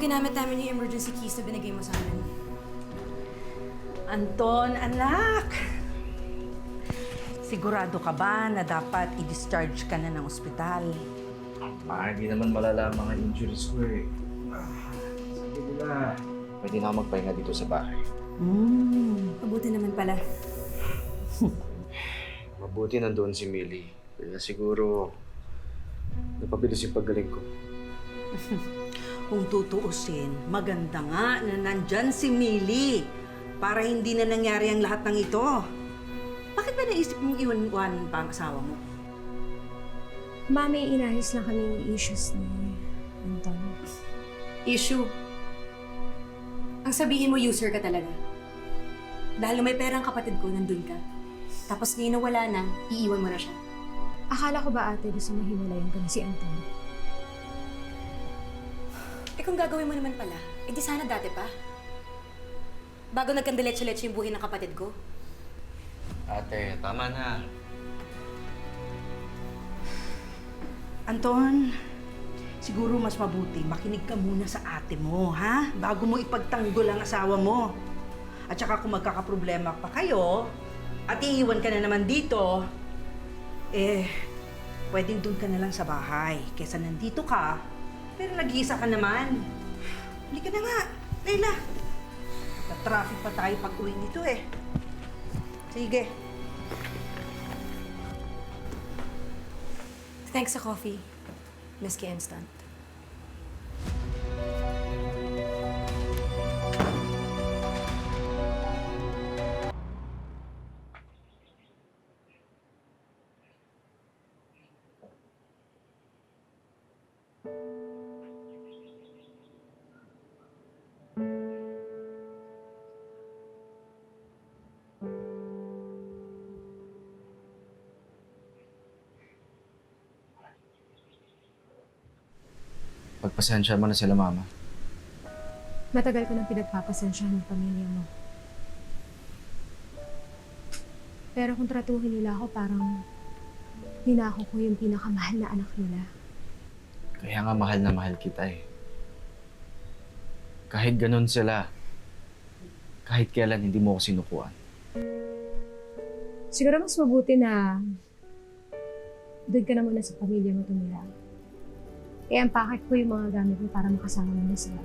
ginamit namin yung emergency keys na binigay mo sa amin. Anton, anak! Sigurado ka ba na dapat i-discharge ka na ng ospital? Hindi naman malala ang mga injuries ko eh. Sabi nila, pwede na ako magpahinga dito sa bahay. Mabuti naman pala. Mabuti nandoon si Millie. Kaya siguro, napabilis yung paggaling ko. Kung tutuusin, maganda nga na nandyan si Millie para hindi na nangyari ang lahat ng ito. Bakit ba naisip mong iwan pa ang asawa mo? Mami, inayos lang kami yung issues ni Anton. Issue. Ang sabihin mo, user ka talaga. Dahil na may pera ang kapatid ko, nandun ka. Tapos ngayon na wala na, iiwan mo na siya. Akala ko ba ate gusto mahiwalayan ko na si Anton? Eh kung gagawin mo naman pala, edi sana dati pa. Bago nagkandiletse-letse yung buhay ng kapatid ko. Ate, tama na. Anton, siguro mas mabuti makinig ka muna sa ate mo, ha? Bago mo ipagtanggol ang asawa mo. At saka kung magkakaproblema pa kayo, at iiwan ka na naman dito, pwedeng doon ka na lang sa bahay. Kesa nandito ka, pero nag-iisa ka naman. Hindi ka na nga, Leila. Traffic pa tayo pag-uwi nito eh. Sige. Thanks sa coffee, Miss Instant. Pagpasensya mo na sila, Mama. Matagal ko nang pinagpapasensyahan ng pamilya mo. Pero kung tratuhin nila ako, parang ninako ko yung pinakamahal na anak nila. Kaya nga mahal na mahal kita eh. Kahit ganun sila, kahit kailan hindi mo ako sinukuan. Siguro mas mabuti na doon ka na muna sa pamilya mo tumira. Kaya ang packet ko yung mga gamit mo para makasama mo na sila.